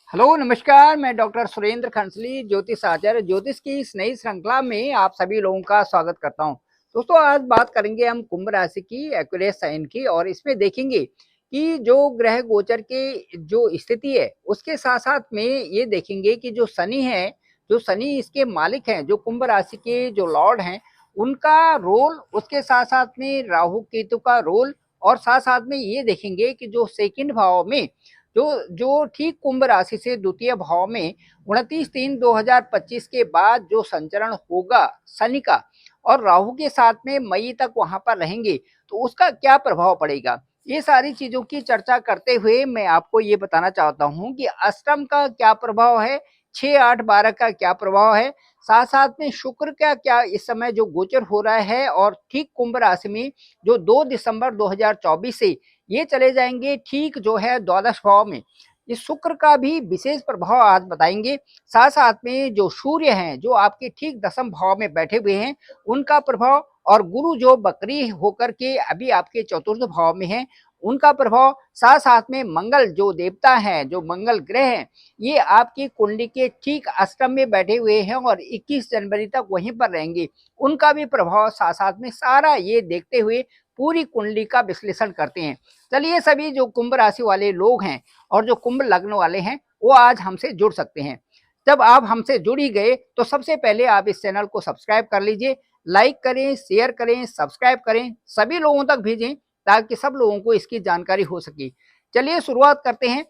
Hello नमस्कार। मैं doctor Surendra खंसली ज्योतिष आचार्य ज्योतिष की इस नई श्रृंखला में आप सभी लोगों का स्वागत करता हूं। दोस्तों, आज बात करेंगे हम कुंभ राशि की एक्यूरेट साइन की, और इसमें देखेंगे कि जो ग्रह गोचर के जो स्थिति है उसके साथ साथ में ये देखेंगे कि जो शनि है, जो शनि इसके मालिक हैं, जो कुंभ राशि के जो लॉर्ड हैं, उनका रोल, उसके साथ साथ में राहु केतु का रोल, और साथ साथ में ये देखेंगे कि जो सेकंड भाव में जो जो ठीक कुंभ राशि से द्वितीय भाव में 29/3/2025 के बाद जो संचरण होगा शनि का, और राहु के साथ में मई तक वहां पर रहेंगे, तो उसका क्या प्रभाव पड़ेगा। ये सारी चीजों की चर्चा करते हुए मैं आपको ये बताना चाहता हूं कि अष्टम का क्या प्रभाव है, 6, 8, 12 का क्या प्रभाव है, साथ साथ में शुक्र का क्या इस समय जो गोचर हो रहा है, और ठीक कुंभ राशि में जो 2 दिसंबर 2024 से ये चले जाएंगे ठीक जो है द्वादश भाव में। इस शुक्र का भी विशेष प्रभाव आज बताएंगे। साथ साथ में जो सूर्य हैं, जो आपके ठीक दसम भाव में बैठे हुए हैं, उनका प्रभाव, और गुरु जो बकरी होकर के अभी आपके चतुर्थ भाव में है, उनका प्रभाव, साथ साथ में मंगल जो देवता हैं, जो मंगल ग्रह हैं, ये आपकी कुंडली के ठीक अष्टम में बैठे हुए हैं और 21 जनवरी तक वहीं पर रहेंगे, उनका भी प्रभाव साथ साथ में सारा ये देखते हुए पूरी कुंडली का विश्लेषण करते हैं। चलिए, सभी जो कुंभ राशि वाले लोग हैं और जो कुंभ लग्न वाले हैं, वो आज हमसे जुड़ सकते हैं। जब आप हमसे जुड़ ही गए तो सबसे पहले आप इस चैनल को सब्सक्राइब कर लीजिए, लाइक करें, शेयर करें, सब्सक्राइब करें, सभी लोगों तक भेजें ताकि सब लोगों को इसकी जानकारी हो सके। चलिए शुरुआत करते हैं।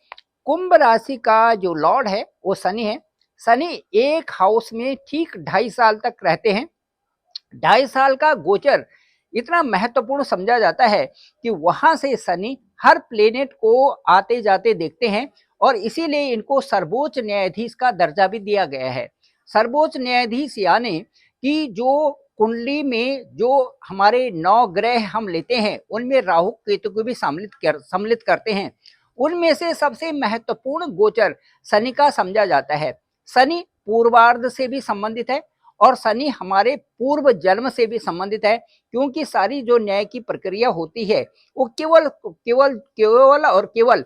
कुंभ राशि का जो लॉर्ड है वो शनि है। शनि एक हाउस में ठीक 2.5 साल तक रहते हैं। 2.5 साल का गोचर इतना महत्वपूर्ण समझा जाता है कि वहां से शनि हर प्लेनेट को आते जाते देखते हैं, और इसीलिए इनको सर्वोच्च न्यायाधीश का दर्जा भी दिया गया है। सर्वोच्च न्यायाधीश यानी कि जो कुंडली में जो हमारे 9 ग्रह हम लेते हैं, उनमें राहु केतु को भी सम्मिलित करते हैं। उनमें से सबसे महत्वपूर्ण गोचर शनि का समझा जाता है। शनि पूर्वार्ध से भी संबंधित है, और शनि हमारे पूर्व जन्म से भी संबंधित है, क्योंकि सारी जो न्याय की प्रक्रिया होती है वो केवल केवल केवल और केवल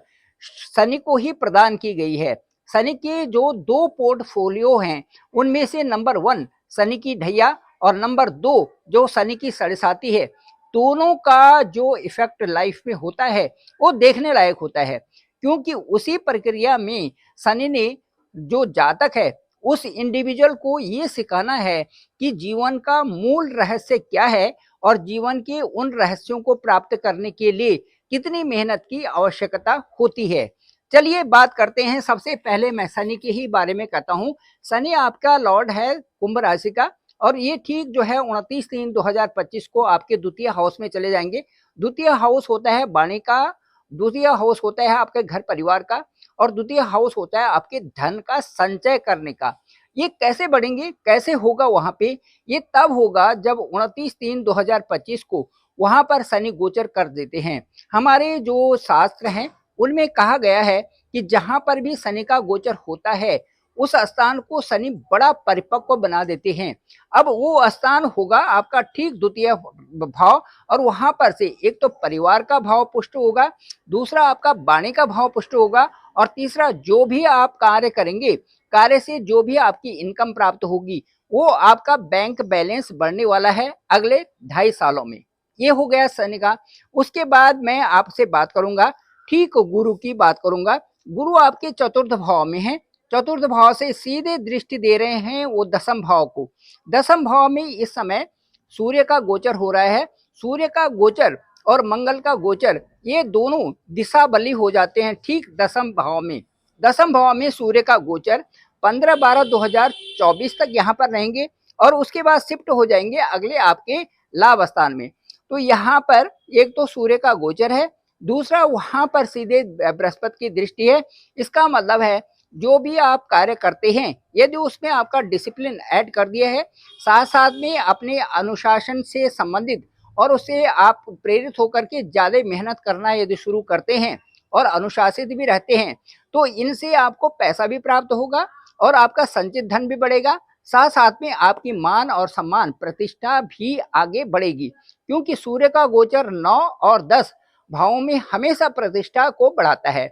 शनि को ही प्रदान की गई है। शनि के जो 2 पोर्टफोलियो हैं, उनमें से नंबर 1 शनि की ढैया और नंबर 2 जो शनि की सड़साती है, दोनों का जो इफेक्ट लाइफ में होता है वो देखने लायक होता है, क्योंकि उसी प्रक्रिया में शनि ने जो जातक है उस इंडिविजुअल को ये सिखाना है कि जीवन का मूल रहस्य क्या है, और जीवन के उन रहस्यों को प्राप्त करने के लिए कितनी मेहनत की आवश्यकता होती है। चलिए बात करते हैं। सबसे पहले मैं शनि के ही बारे में कहता हूँ। शनि आपका लॉर्ड है कुंभ राशि का, और ये ठीक जो है 29/3/2025 को आपके द्वितीय हाउस में चले जाएंगे। द्वितीय हाउस होता है वाणी का, द्वितीय हाउस होता है आपके घर परिवार का, और द्वितीय हाउस होता है आपके धन का संचय करने का। ये कैसे बढ़ेंगे, कैसे होगा वहां पे, ये तब होगा जब 29/3/2025 को वहां पर शनि गोचर कर देते हैं। हमारे जो शास्त्र हैं उनमें कहा गया है कि जहां पर भी शनि का गोचर होता है, उस स्थान को शनि बड़ा परिपक्व बना देते हैं। अब वो स्थान होगा आपका ठीक द्वितीय भाव, और वहां पर से एक तो परिवार का भाव पुष्ट होगा, दूसरा आपका वाणी का भाव पुष्ट होगा, और तीसरा जो भी आप कार्य करेंगे, कार्य से जो भी आपकी इनकम प्राप्त होगी, वो आपका बैंक बैलेंस बढ़ने वाला है अगले 2.5 सालों में। ये हो गया शनि का। उसके बाद मैं आपसे बात करूंगा, ठीक गुरु की बात करूंगा। गुरु आपके चतुर्थ भाव में है। चतुर्थ भाव से सीधे दृष्टि दे रहे हैं वो दसम भाव को। दसम भाव में इस समय सूर्य का गोचर हो रहा है। सूर्य का गोचर और मंगल का गोचर, ये दोनों दिशा बली हो जाते हैं ठीक दसम भाव में। दसम भाव में सूर्य का गोचर 15/12/2024 तक यहाँ पर रहेंगे, और उसके बाद शिफ्ट हो जाएंगे अगले आपके लाभ स्थान में। तो यहाँ पर एक तो सूर्य का गोचर है, दूसरा वहां पर सीधे बृहस्पति की दृष्टि है। इसका मतलब है जो भी आप कार्य करते हैं, यदि उसमें आपका डिसिप्लिन ऐड कर दिया है, साथ साथ में अपने अनुशासन से संबंधित और उससे आप प्रेरित होकर के ज्यादा मेहनत करना यदि शुरू करते हैं और अनुशासित भी रहते हैं, तो इनसे आपको पैसा भी प्राप्त होगा और आपका संचित धन भी बढ़ेगा। साथ साथ में आपकी मान और सम्मान प्रतिष्ठा भी आगे बढ़ेगी, क्योंकि सूर्य का गोचर 9 और 10 भावों में हमेशा प्रतिष्ठा को बढ़ाता है।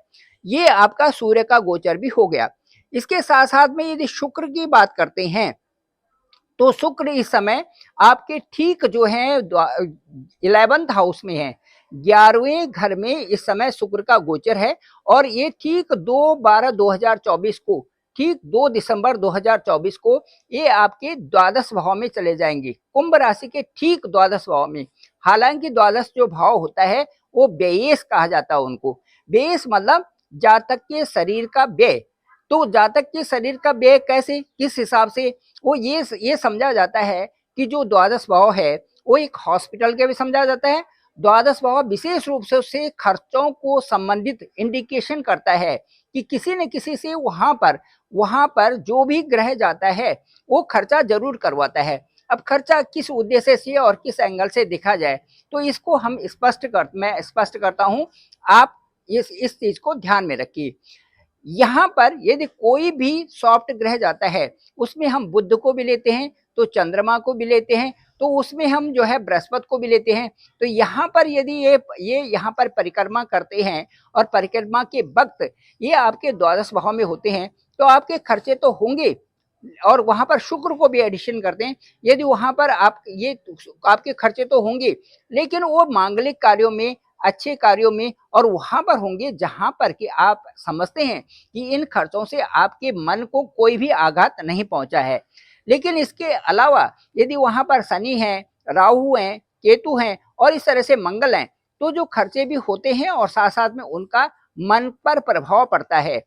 ये आपका सूर्य का गोचर भी हो गया। इसके साथ साथ में यदि शुक्र की बात करते हैं तो शुक्र इस समय आपके ठीक जो है 11th हाउस में है, 11वें घर में इस समय शुक्र का गोचर है और ये ठीक 2/12/2024 को, ठीक 2 दिसंबर 2024 को ये आपके द्वादश भाव में चले जाएंगे, कुंभ राशि के ठीक द्वादश भाव में। हालांकि द्वादश जो भाव होता है वो व्ययेश कहा जाता है उनको। व्ययेश मतलब जातक के शरीर का व्यय। तो जातक के शरीर का व्यय कैसे, किस हिसाब से, वो ये समझा जाता है कि जो द्वादश भाव है वो एक हॉस्पिटल के भी समझा जाता है। द्वादश भाव विशेष रूप से उससे खर्चों को संबंधित इंडिकेशन करता है कि किसी न किसी से वहां पर जो भी ग्रह जाता है वो खर्चा जरूर करवाता है। अब खर्चा किस उद्देश्य से और किस एंगल से देखा जाए तो इसको मैं स्पष्ट करता हूं, आप इस चीज को ध्यान में रखिए। यहाँ पर यदि कोई भी सॉफ्ट ग्रह जाता है उसमें हम बुध को भी लेते हैं, तो चंद्रमा को भी लेते हैं, तो उसमें हम जो है बृहस्पति को भी लेते हैं। तो यहाँ पर यदि ये यहाँ पर परिक्रमा करते हैं और परिक्रमा के वक्त ये आपके द्वादश भाव में होते हैं तो आपके खर्चे तो होंगे। और वहां पर शुक्र को भी एडिशन करते हैं, यदि वहां पर आपके खर्चे तो होंगे, लेकिन वो मांगलिक कार्यों में, अच्छे कार्यों में और वहां पर होंगे जहां पर कि आप समझते हैं कि इन खर्चों से आपके मन को कोई भी आघात नहीं पहुंचा है। लेकिन इसके अलावा यदि वहां पर शनि है, राहु हैं, केतु हैं और इस तरह से मंगल हैं, तो जो खर्चे भी होते हैं और साथ साथ में उनका मन पर प्रभाव पड़ता है।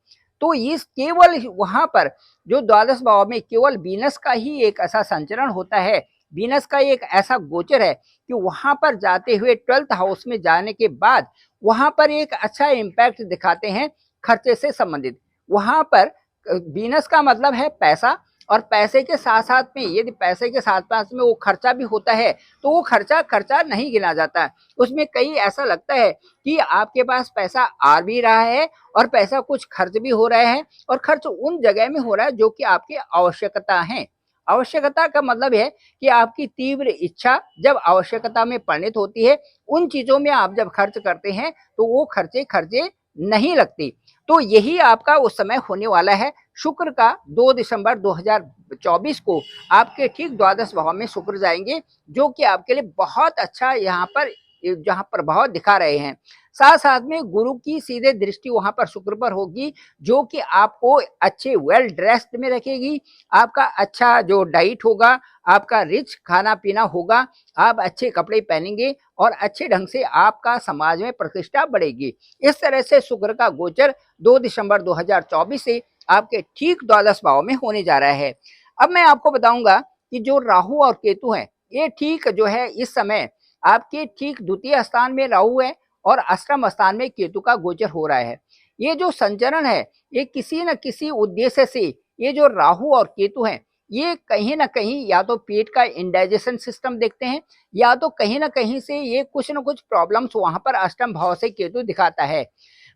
तो इस केवल वहां पर जो द्वादश भाव में केवल वीनस का ही एक ऐसा संचरण होता है, वीनस का एक ऐसा गोचर है कि वहां पर जाते हुए 12th हाउस में जाने के बाद वहां पर एक अच्छा इम्पैक्ट दिखाते हैं खर्चे से संबंधित। वहां पर वीनस का मतलब है पैसा, और पैसे के साथ साथ में यदि पैसे के साथ साथ में वो खर्चा भी होता है तो वो खर्चा खर्चा नहीं गिना जाता। उसमें कई ऐसा लगता है कि आपके पास पैसा आ भी रहा है और पैसा कुछ खर्च भी हो रहा है, और खर्च उन जगह में हो रहा है जो कि आपकी आवश्यकता है। आवश्यकता का मतलब है कि आपकी तीव्र इच्छा जब आवश्यकता में परिणत होती है, उन चीजों में आप जब खर्च करते हैं तो वो खर्चे खर्चे नहीं लगती। तो यही आपका उस समय होने वाला है। शुक्र का 2 दिसंबर 2024 को आपके ठीक द्वादश भाव में शुक्र जाएंगे, जो कि आपके लिए बहुत अच्छा यहाँ पर जहाँ प्रभाव दिखा रहे हैं। साथ साथ में गुरु की सीधे दृष्टि वहां पर शुक्र पर होगी, जो कि आपको अच्छे वेल ड्रेस्ड में रखेगी। आपका अच्छा जो डाइट होगा, आपका रिच खाना पीना होगा, आप अच्छे कपड़े पहनेंगे और अच्छे ढंग से आपका समाज में प्रतिष्ठा बढ़ेगी। इस तरह से शुक्र का गोचर 2 दिसंबर 2024 से आपके ठीक द्वादश भाव में होने जा रहा है। अब मैं आपको बताऊंगा कि जो राहु और केतु हैं, ये ठीक जो है इस समय आपके ठीक द्वितीय स्थान में राहु है और अष्टम स्थान में केतु का गोचर हो रहा है। ये जो संचरण है ये किसी न किसी उद्देश्य से, ये जो राहु और केतु हैं ये कहीं ना कहीं या तो पेट का इंडाइजेशन सिस्टम देखते हैं, या तो कहीं ना कहीं से ये कुछ न कुछ प्रॉब्लम्स वहां पर अष्टम भाव से केतु दिखाता है।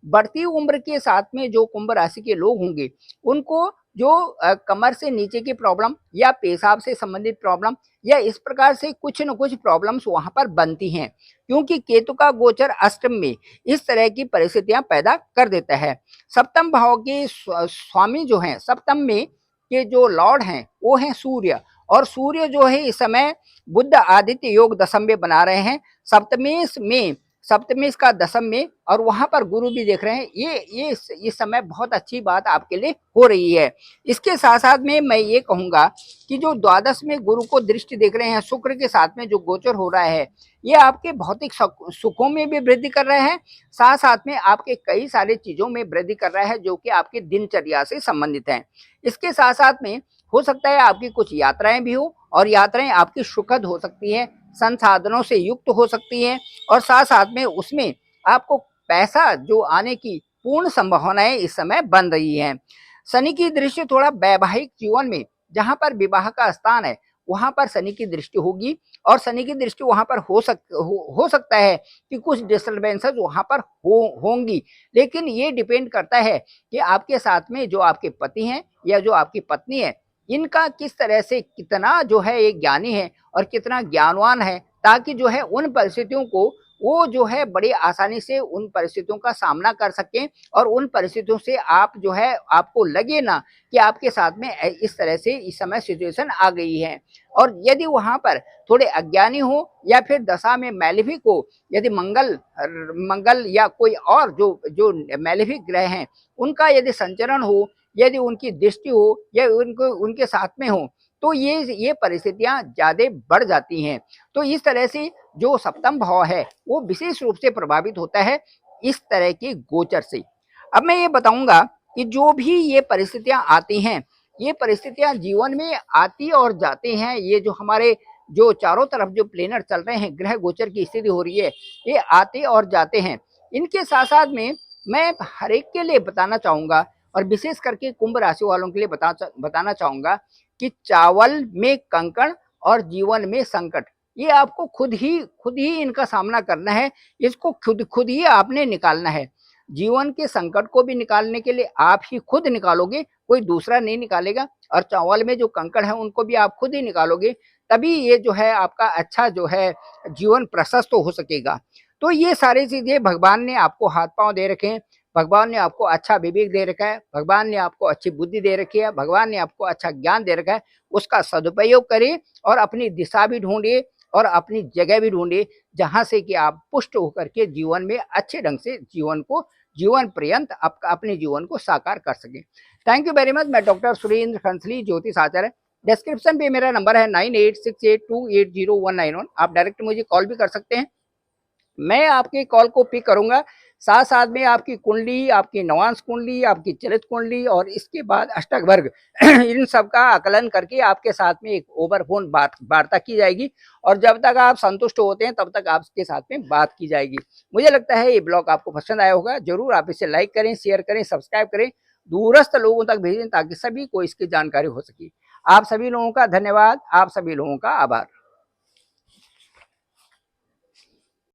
बढ़ती उम्र के साथ में जो कुंभ राशि के लोग होंगे उनको जो कमर से नीचे की प्रॉब्लम या पेशाब से संबंधित प्रॉब्लम या इस प्रकार से कुछ न कुछ प्रॉब्लम्स वहां पर बनती हैं, क्योंकि केतु का गोचर अष्टम में इस तरह की परिस्थितियां पैदा कर देता है। सप्तम भाव के स्वामी जो हैं, सप्तम में के जो लॉर्ड हैं वो हैं सूर्य, और सूर्य जो है इस समय बुध आदित्य योग दशम में बना रहे हैं, सप्तमेश का दशम में, और वहां पर गुरु भी देख रहे हैं। ये इस समय बहुत अच्छी बात आपके लिए हो रही है। इसके साथ साथ में मैं ये कहूंगा कि जो द्वादश में गुरु को दृष्टि देख रहे हैं, शुक्र के साथ में जो गोचर हो रहा है, ये आपके भौतिक सुखों में भी वृद्धि कर रहे हैं, साथ साथ में आपके कई सारे चीजों में वृद्धि कर रहा है जो कि आपकी दिनचर्या से संबंधित है। इसके साथ साथ में हो सकता है आपकी कुछ यात्राएं भी हो, और यात्राएं आपकी सुखद हो सकती हैं, संसाधनों से युक्त हो सकती हैं, और साथ साथ में उसमें आपको पैसा जो आने की पूर्ण संभावनाएं इस समय बन रही हैं। शनि की दृष्टि थोड़ा वैवाहिक जीवन में, जहां पर विवाह का स्थान है वहां पर शनि की दृष्टि होगी, और शनि की दृष्टि वहां पर हो सकता है कि कुछ डिस्टर्बेंसेस वहां पर होंगी। लेकिन ये डिपेंड करता है कि आपके साथ में जो आपके पति हैं या जो आपकी पत्नी है, इनका किस तरह से कितना जो है एक ज्ञानी है और कितना ज्ञानवान है, ताकि जो है उन परिस्थितियों को वो जो है बड़ी आसानी से उन परिस्थितियों का सामना कर सकें और उन परिस्थितियों से आप जो है आपको लगे ना कि आपके साथ में इस तरह से इस समय सिचुएशन आ गई है। और यदि वहाँ पर थोड़े अज्ञानी हो या फिर दशा में मैलेफिक हो, यदि मंगल या कोई और जो जो मैलेफिक ग्रह हैं उनका यदि संचरण हो, यदि उनकी दृष्टि हो या उनको उनके साथ में हो, तो ये परिस्थितियां ज्यादा बढ़ जाती हैं। तो इस तरह से जो सप्तम भाव है वो विशेष रूप से प्रभावित होता है इस तरह के गोचर से। अब मैं ये बताऊंगा कि जो भी ये परिस्थितियां आती हैं, ये परिस्थितियां जीवन में आती और जाती हैं। ये जो हमारे जो चारों तरफ जो प्लेनेट चल रहे हैं, ग्रह गोचर की स्थिति हो रही है, ये आते और जाते हैं। इनके साथ साथ में मैं हर एक के लिए बताना चाहूंगा और विशेष करके कुंभ राशि वालों के लिए बताना चाहूंगा कि चावल में कंकड़ और जीवन में संकट, ये आपको खुद ही इनका सामना करना है। इसको खुद ही आपने निकालना है। जीवन के संकट को भी निकालने के लिए आप ही खुद निकालोगे, कोई दूसरा नहीं निकालेगा। और चावल में जो कंकड़ है उनको भी आप खुद ही निकालोगे, तभी ये जो है आपका अच्छा जो है जीवन प्रशस्त हो सकेगा। तो ये सारी चीजें भगवान ने आपको हाथ पांव दे रखे हैं, भगवान ने आपको अच्छा विवेक दे रखा है, भगवान ने आपको अच्छी बुद्धि दे रखी है, भगवान ने आपको अच्छा ज्ञान दे रखा है। उसका सदुपयोग करिए और अपनी दिशा भी ढूंढिए और अपनी जगह भी ढूंढिए, जहां से कि आप पुष्ट होकर के जीवन में अच्छे ढंग से जीवन पर्यंत अपने जीवन को साकार कर सकें। Thank you very much. मैं डॉक्टर सुरेंद्र खंसली, ज्योतिष आचार्य। डिस्क्रिप्शन पे मेरा नंबर है 9868280191। आप डायरेक्ट मुझे कॉल भी कर सकते हैं, मैं आपकी कॉल को पिक करूंगा। साथ साथ में आपकी कुंडली, आपकी नवांश कुंडली, आपकी चरित्र कुंडली और इसके बाद अष्टक वर्ग इन सब का आकलन करके आपके साथ में एक ओवर फोन वार्ता की जाएगी। और जब तक आप संतुष्ट होते हैं तब तक आपके साथ में बात की जाएगी। मुझे लगता है ये ब्लॉग आपको पसंद आया होगा। जरूर आप इसे लाइक करें, शेयर करें, सब्सक्राइब करें, दूरस्थ लोगों तक भेजें ताकि सभी को इसकी जानकारी हो सके। आप सभी लोगों का धन्यवाद, आप सभी लोगों का आभार।